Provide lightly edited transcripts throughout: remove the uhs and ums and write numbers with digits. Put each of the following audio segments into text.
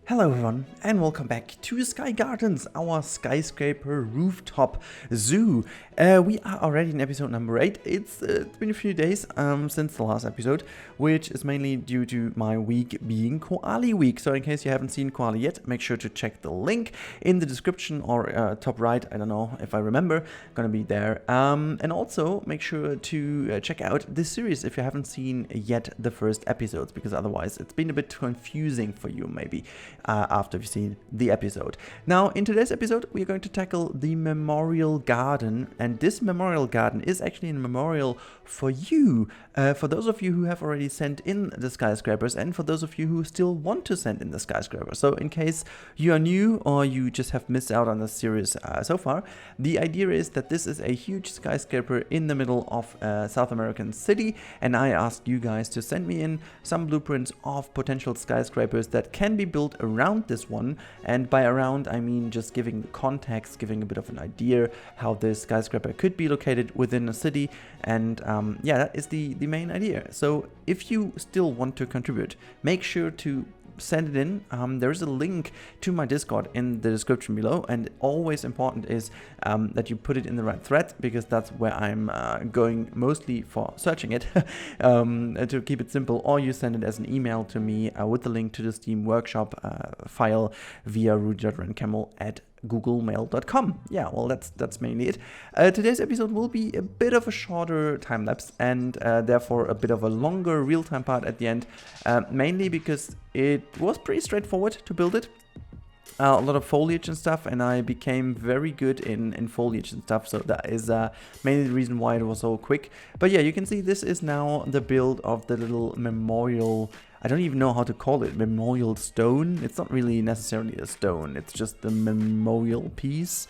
Hello everyone and welcome back to Sky Gardens, our skyscraper rooftop zoo. We are already in episode number 8. It's been a few days since the last episode, which is mainly due to my week being Koali week. So in case you haven't seen Koali yet, make sure to check the link in the description or top right. I don't know if I remember, gonna be there. And also make sure to check out this series if you haven't seen yet the first episodes, because otherwise it's been a bit confusing for you maybe. After you've seen the episode. Now, in today's episode, we are going to tackle the memorial garden, and this memorial garden is actually a memorial for you, for those of you who have already sent in the skyscrapers, and for those of you who still want to send in the skyscrapers. So, in case you are new or you just have missed out on the series so far, the idea is that this is a huge skyscraper in the middle of a South American city, and I asked you guys to send me in some blueprints of potential skyscrapers that can be built around this one, and by around I mean just giving the context, giving a bit of an idea how this skyscraper could be located within a city, and yeah, that is the main idea. So if you still want to contribute, make sure to send it in. There's a link to my Discord in the description below, and always important is that you put it in the right thread, because that's where I'm going mostly for searching it to keep it simple, or you send it as an email to me with the link to the Steam Workshop file via rudyjodrankamel@googlemail.com. Yeah, well, that's mainly it. Today's episode will be a bit of a shorter time lapse, and therefore a bit of a longer real-time part at the end, mainly because it was pretty straightforward to build it. A lot of foliage and stuff, and I became very good in foliage and stuff, so that is mainly the reason why it was so quick. But yeah, you can see this is now the build of the little memorial. I don't even know how to call it, memorial stone. It's not really necessarily a stone, it's just the memorial piece.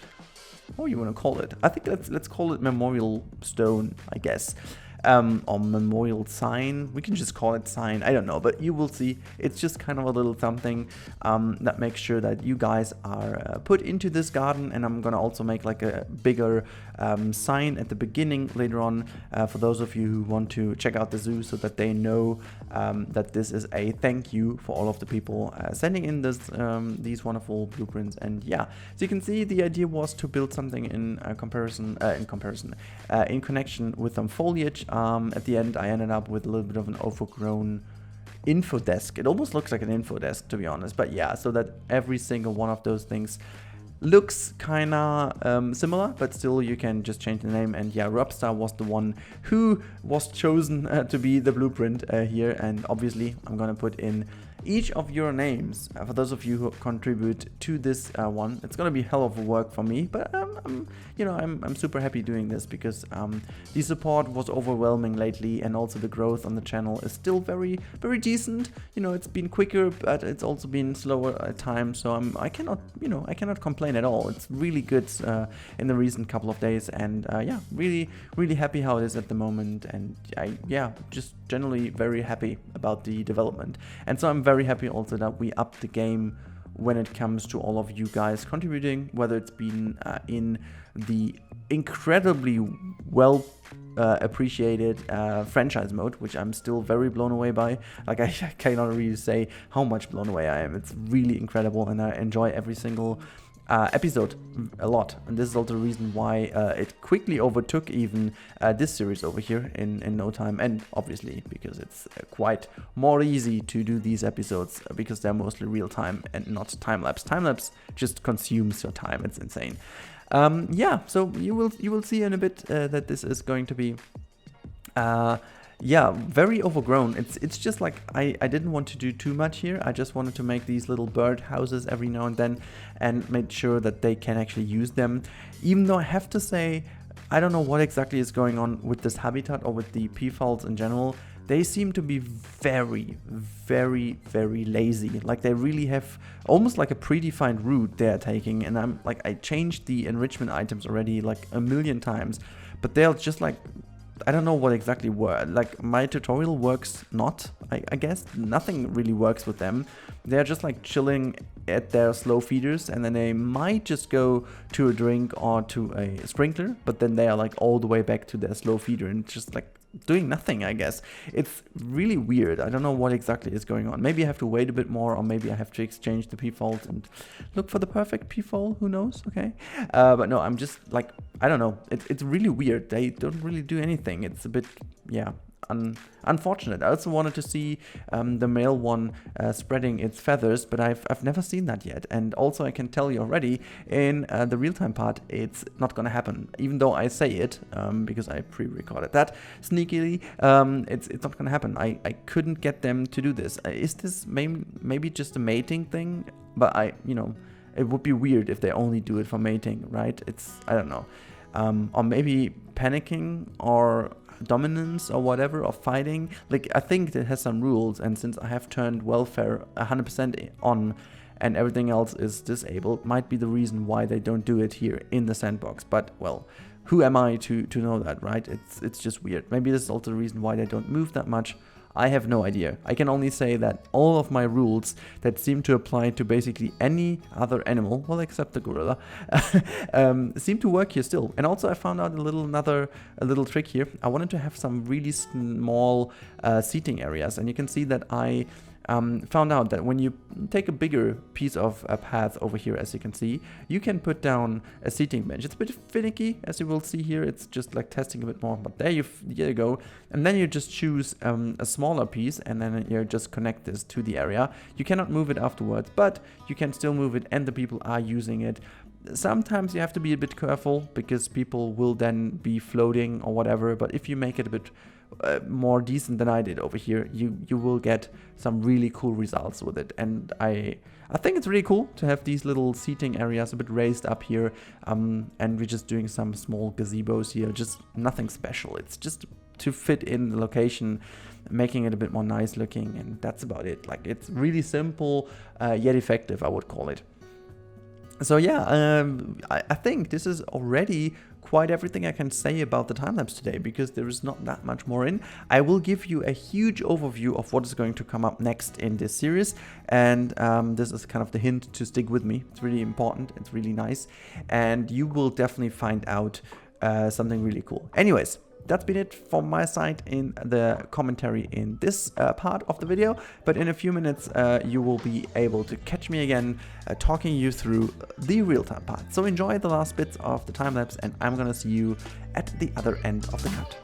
What do you want to call it? I think let's call it memorial stone, I guess. Or memorial sign. We can just call it sign. I don't know, but you will see. It's just kind of a little something that makes sure that you guys are put into this garden. And I'm gonna also make like a bigger sign at the beginning later on for those of you who want to check out the zoo, so that they know that this is a thank you for all of the people sending in these wonderful blueprints. And yeah, so you can see the idea was to build something in connection with some foliage. At the end, I ended up with a little bit of an overgrown info desk. It almost looks like an info desk, to be honest. But yeah, so that every single one of those things looks kind of similar, but still you can just change the name. And yeah, Robstar was the one who was chosen to be the blueprint here. And obviously, I'm going to put in each of your names for those of you who contribute to this one. It's gonna be hell of a work for me, but I'm super happy doing this, because the support was overwhelming lately, and also the growth on the channel is still very decent. You know, it's been quicker, but it's also been slower at times, so I cannot complain at all. It's really good in the recent couple of days, and yeah, really happy how it is at the moment, and just generally very happy about the development. And so I'm very happy also that we upped the game when it comes to all of you guys contributing, whether it's been in the incredibly well appreciated franchise mode, which I'm still very blown away by. Like, I cannot really say how much blown away I am. It's really incredible, and I enjoy every single episode a lot, and this is also the reason why it quickly overtook even this series over here in no time. And obviously because it's quite more easy to do these episodes, because they're mostly real time and not time-lapse. Time-lapse just consumes your time. It's insane. Yeah, so you will see in a bit that this is going to be yeah, very overgrown. It's just like I didn't want to do too much here. I just wanted to make these little bird houses every now and then, and make sure that they can actually use them. Even though I have to say, I don't know what exactly is going on with this habitat or with the peafowls in general. They seem to be very lazy. Like, they really have almost like a predefined route they're taking, and I'm like, I changed the enrichment items already like a million times, but they're just like, I don't know what exactly works. Like, my tutorial works not, I guess. Nothing really works with them. They're just like chilling at their slow feeders, and then they might just go to a drink or to a sprinkler, but then they are like all the way back to their slow feeder, and it's just like doing nothing, I guess. It's really weird. I don't know what exactly is going on. Maybe I have to wait a bit more, or maybe I have to exchange the Peafowls and look for the perfect Peafowl. Who knows? Okay. But no, I'm just like, I don't know. It's really weird. They don't really do anything. It's a bit, yeah, unfortunate. I also wanted to see the male one spreading its feathers, but I've never seen that yet. And also I can tell you already, in the real-time part, it's not gonna happen. Even though I say it, because I pre-recorded that sneakily, it's not gonna happen. I couldn't get them to do this. Is this maybe just a mating thing? But it would be weird if they only do it for mating, right? I don't know. Or maybe panicking, or dominance, or whatever, or fighting. Like, I think it has some rules, and since I have turned welfare 100% on and everything else is disabled, might be the reason why they don't do it here in the sandbox. But well, who am I to know that, right? It's just weird. Maybe this is also the reason why they don't move that much. I have no idea. I can only say that all of my rules that seem to apply to basically any other animal, well, except the gorilla, seem to work here still. And also I found out a little trick here. I wanted to have some really small seating areas, and you can see that I found out that when you take a bigger piece of a path over here, as you can see, you can put down a seating bench. It's a bit finicky, as you will see here. It's just like testing a bit more, but there you go. And then you just choose a smaller piece, and then you just connect this to the area. You cannot move it afterwards, but you can still move it, and the people are using it. Sometimes you have to be a bit careful, because people will then be floating or whatever, but if you make it a bit more decent than I did over here, you will get some really cool results with it. And I think it's really cool to have these little seating areas a bit raised up here, and we're just doing some small gazebos here, just nothing special. It's just to fit in the location, making it a bit more nice looking, and that's about it. Like, it's really simple yet effective, I would call it. So yeah, I think this is already quite everything I can say about the time-lapse today, because there is not that much more in. I will give you a huge overview of what is going to come up next in this series, and this is kind of the hint to stick with me. It's really important, it's really nice, and you will definitely find out something really cool. Anyways, that's been it from my side in the commentary in this part of the video, but in a few minutes you will be able to catch me again talking you through the real-time part. So enjoy the last bits of the time-lapse, and I'm gonna see you at the other end of the cut.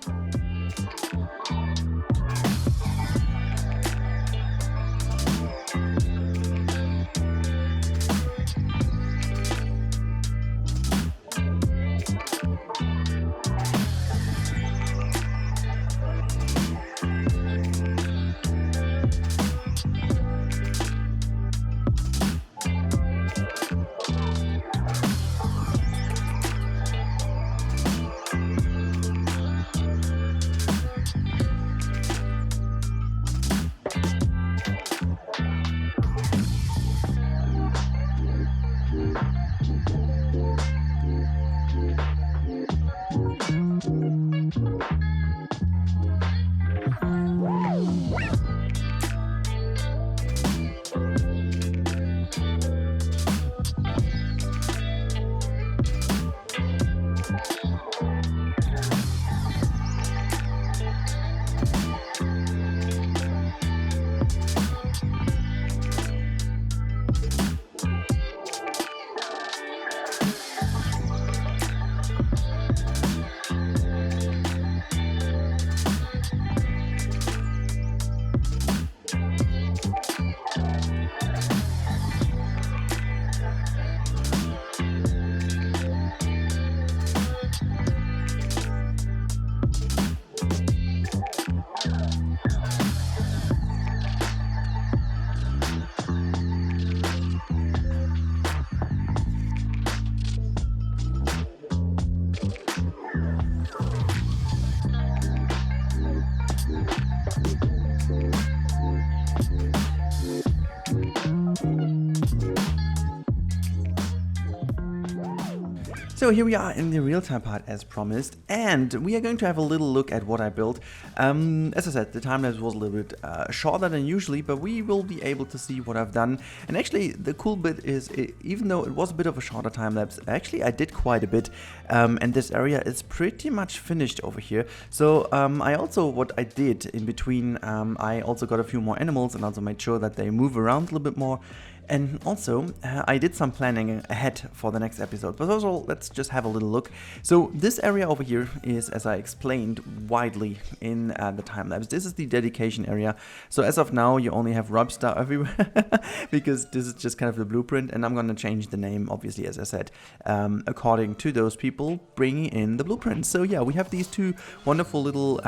So here we are in the real-time part as promised, and we are going to have a little look at what I built. As I said, the time-lapse was a little bit shorter than usually, but we will be able to see what I've done. And actually, the cool bit is, even though it was a bit of a shorter time-lapse, actually I did quite a bit, and this area is pretty much finished over here. So what I did in between, I also got a few more animals and also made sure that they move around a little bit more. And also, I did some planning ahead for the next episode. But first of all, let's just have a little look. So this area over here is, as I explained, widely in the time-lapse. This is the dedication area. So as of now, you only have Robstar everywhere because this is just kind of the blueprint. And I'm going to change the name, obviously, as I said, according to those people bringing in the blueprint. So yeah, we have these two wonderful little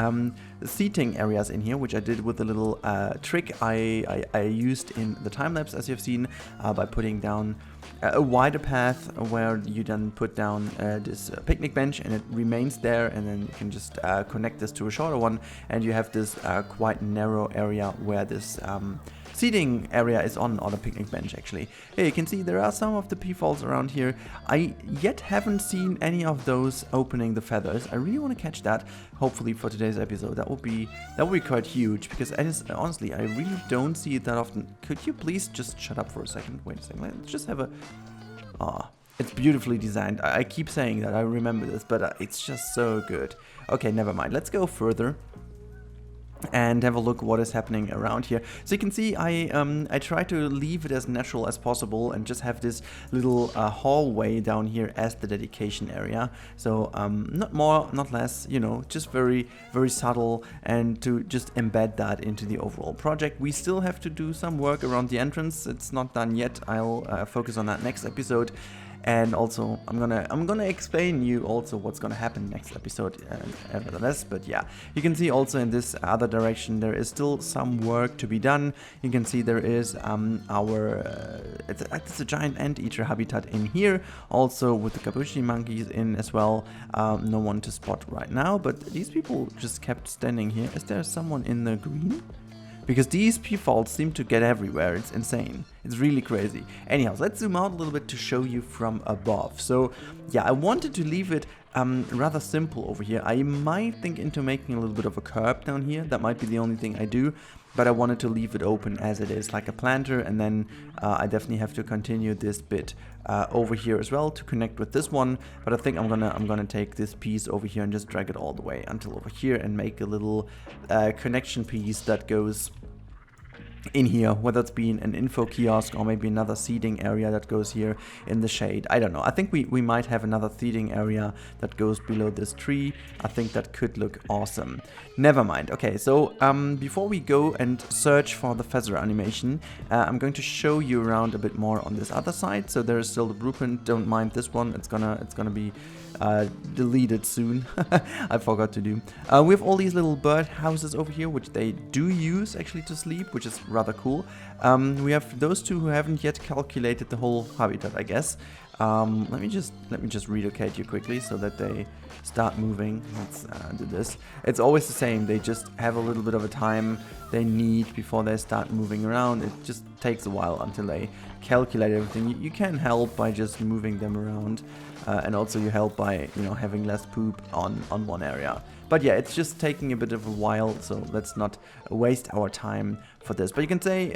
seating areas in here, which I did with a little trick I used in the time-lapse, as you've seen. By putting down a wider path where you then put down this picnic bench and it remains there, and then you can just connect this to a shorter one, and you have this quite narrow area where this seating area is on a picnic bench actually. Here you can see there are some of the Peafowls around here. I yet haven't seen any of those opening the feathers. I really want to catch that, hopefully for today's episode. That would be quite huge, because honestly I really don't see it that often. Could you please just shut up for a second? Wait a second, let's just have a... it's beautifully designed. I keep saying that, I remember this, but it's just so good. Okay, never mind. Let's go further and have a look what is happening around here. So you can see I try to leave it as natural as possible and just have this little hallway down here as the dedication area. So not more, not less, you know, just very, very subtle, and to just embed that into the overall project. We still have to do some work around the entrance. It's not done yet. I'll focus on that next episode. And also, I'm gonna explain you also what's gonna happen next episode, nevertheless. But yeah, you can see also in this other direction there is still some work to be done. You can see there is it's a giant anteater habitat in here, also with the capuchin monkeys in as well. No one to spot right now, but these people just kept standing here. Is there someone in the green? Because these Peafowls seem to get everywhere. It's insane. It's really crazy. Anyhow, let's zoom out a little bit to show you from above. So yeah, I wanted to leave it rather simple over here. I might think into making a little bit of a curb down here. That might be the only thing I do. But I wanted to leave it open as it is, like a planter, and then I definitely have to continue this bit over here as well to connect with this one. But I think I'm gonna take this piece over here and just drag it all the way until over here and make a little connection piece that goes in here, whether it's being an info kiosk or maybe another seating area that goes here in the shade. I don't know. I think we might have another seating area that goes below this tree. I think that could look awesome. Never mind. Okay, so before we go and search for the feather animation, I'm going to show you around a bit more on this other side. So there is still the blueprint. Don't mind this one. It's gonna be deleted soon. I forgot to do. We have all these little bird houses over here, which they do use actually to sleep, which is rather cool. We have those two who haven't yet calculated the whole habitat, I guess. Let me just relocate you quickly so that they start moving. Let's do this. It's always the same. They just have a little bit of a time they need before they start moving around. It just takes a while until they calculate everything. You can help by just moving them around, and also you help by, you know, having less poop on one area. But yeah, it's just taking a bit of a while, so let's not waste our time for this. But you can say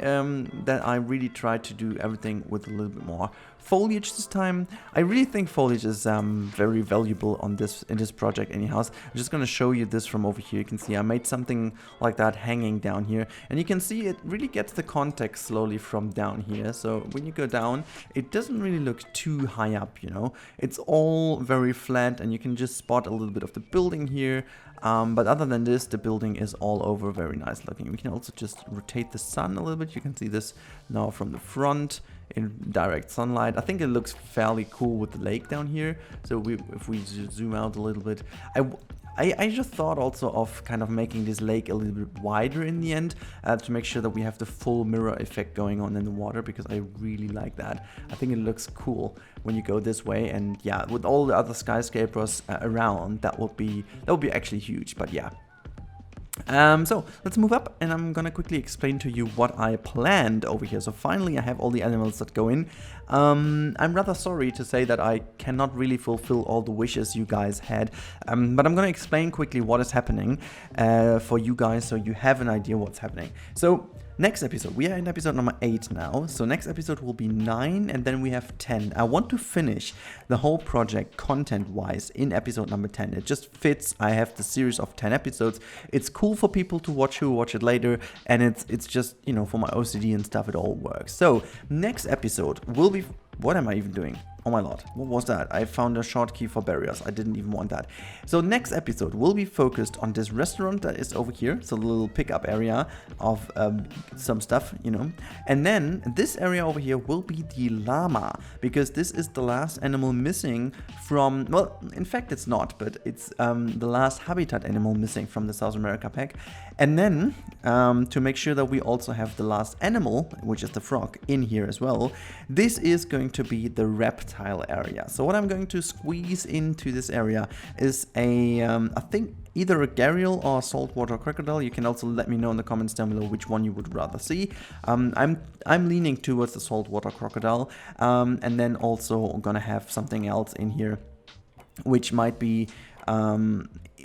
that I really tried to do everything with a little bit more foliage this time. I really think foliage is very valuable in this project anyhow. I'm just going to show you this from over here. You can see I made something like that hanging down here, and you can see it really gets the context slowly from down here. So when you go down, it doesn't really look too high up, you know. It's all very flat, and you can just spot a little bit of the building here. But other than this, the building is all over very nice looking. We can also just rotate the sun a little bit. You can see this now from the front in direct sunlight. I think it looks fairly cool with the lake down here. So if we zoom out a little bit, I just thought also of kind of making this lake a little bit wider in the end to make sure that we have the full mirror effect going on in the water, because I really like that. I think it looks cool when you go this way, and yeah, with all the other skyscrapers around, that would be actually huge. But yeah, So let's move up, and I'm gonna quickly explain to you what I planned over here. So finally I have all the animals that go in. I'm rather sorry to say that I cannot really fulfill all the wishes you guys had, but I'm gonna explain quickly what is happening for you guys so you have an idea what's happening. So next episode, we are in episode number 8 now, so next episode will be 9, and then we have 10. I want to finish the whole project content-wise in episode number 10. It just fits. I have the series of 10 episodes. It's cool for people to watch who watch it later, and it's just, you know, for my OCD and stuff, it all works. So next episode will be... What am I even doing? Oh my lord, what was that? I found a short key for barriers. I didn't even want that. So next episode will be focused on this restaurant that is over here. So the little pickup area of some stuff, you know. And then this area over here will be the llama, because this is the last animal missing from, well, in fact it's not, but it's the last habitat animal missing from the South America pack. And then to make sure that we also have the last animal, which is the frog, in here as well, this is going to be the reptile area. So what I'm going to squeeze into this area is a, I think either a gharial or a saltwater crocodile. You can also let me know in the comments down below which one you would rather see. I'm leaning towards the saltwater crocodile, and then also gonna have something else in here, which might be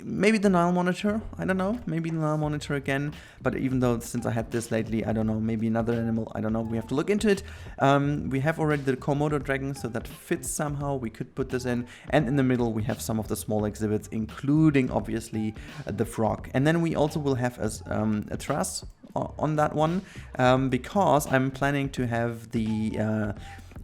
maybe the Nile monitor. I don't know, maybe the Nile monitor again, but even though since I had this lately, I don't know, maybe another animal, I don't know, we have to look into it. We have already the Komodo dragon, so that fits somehow. We could put this in, and in the middle we have some of the small exhibits, including obviously the frog. And then we also will have a truss on that one, because I'm planning to have the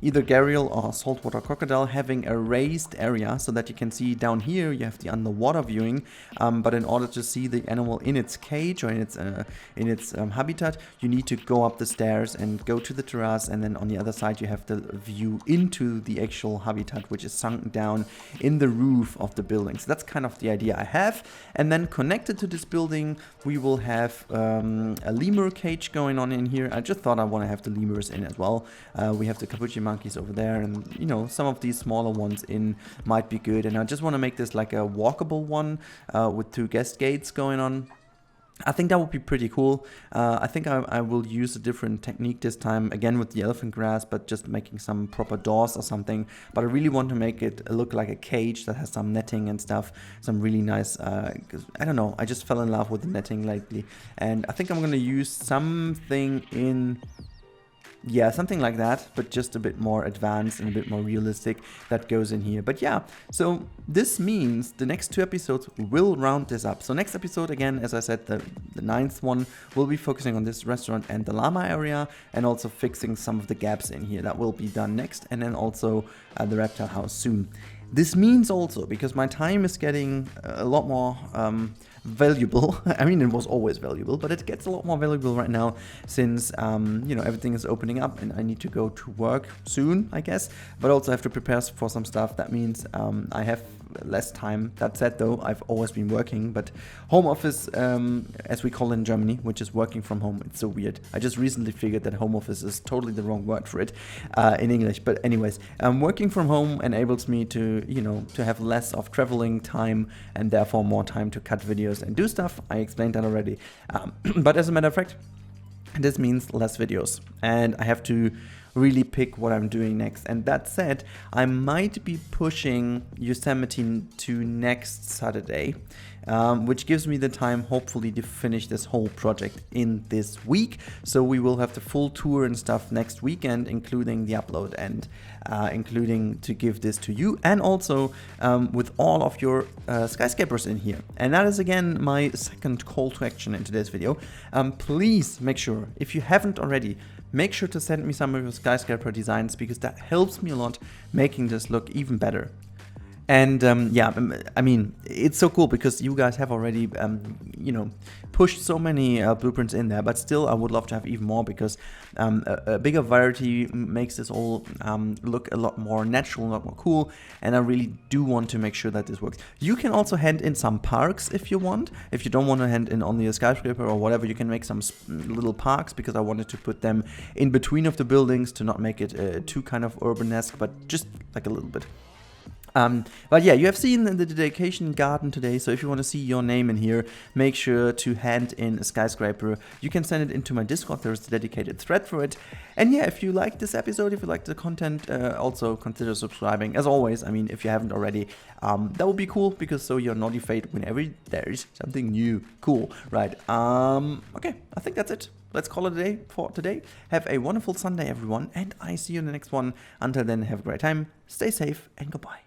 either gharial or saltwater crocodile having a raised area, so that you can see down here you have the underwater viewing, but in order to see the animal in its cage or in its habitat, you need to go up the stairs and go to the terrace, and then on the other side you have the view into the actual habitat, which is sunk down in the roof of the building. So that's kind of the idea I have. And then connected to this building we will have a lemur cage going on in here. I just thought I want to have the lemurs in as well. We have the capuchin monkeys over there, and you know, some of these smaller ones in might be good. And I just want to make this like a walkable one with 2 guest gates going on. I think that would be pretty cool. I think I will use a different technique this time, again with the elephant grass, but just making some proper doors or something. But I really want to make it look like a cage that has some netting and stuff, some really nice, I don't know, I just fell in love with the netting lately. And I think I'm going to use something in... yeah, something like that, but just a bit more advanced and a bit more realistic that goes in here. But yeah, so this means the next 2 episodes will round this up. So next episode, again, as I said, the 9th one, will be focusing on this restaurant and the llama area, and also fixing some of the gaps in here. That will be done next, and then also the reptile house soon. This means also, because my time is getting a lot more valuable. I mean, it was always valuable, but it gets a lot more valuable right now since, you know, everything is opening up and I need to go to work soon, I guess, but also have to prepare for some stuff. That means I have less time. That said, though, I've always been working, but home office, as we call it in Germany, which is working from home. It's so weird. I just recently figured that home office is totally the wrong word for it in English. But anyways, working from home enables me to, you know, to have less of traveling time and therefore more time to cut videos and do stuff. I explained that already. But as a matter of fact, this means less videos, and I have to really pick what I'm doing next. And that said, I might be pushing Yosemite to next Saturday, which gives me the time hopefully to finish this whole project in this week. So we will have the full tour and stuff next weekend, including the upload and including to give this to you, and also with all of your skyscrapers in here. And that is again my second call to action in today's video. Please make sure, if you haven't already, make sure to send me some of your skyscraper designs, because that helps me a lot making this look even better. And yeah, I mean, it's so cool because you guys have already, you know, pushed so many blueprints in there, but still I would love to have even more, because a bigger variety makes this all look a lot more natural, a lot more cool, and I really do want to make sure that this works. You can also hand in some parks if you want. If you don't want to hand in only a skyscraper or whatever, you can make some little parks, because I wanted to put them in between of the buildings to not make it too kind of urban-esque, but just like a little bit. But yeah, you have seen the dedication garden today, so if you want to see your name in here, make sure to hand in a skyscraper. You can send it into my Discord, there's a dedicated thread for it. And yeah, if you like this episode, if you like the content, also consider subscribing. As always, I mean, if you haven't already, that would be cool, because so you're notified whenever there's something new. Cool, right. Okay, I think that's it. Let's call it a day for today. Have a wonderful Sunday, everyone, and I see you in the next one. Until then, have a great time, stay safe, and goodbye.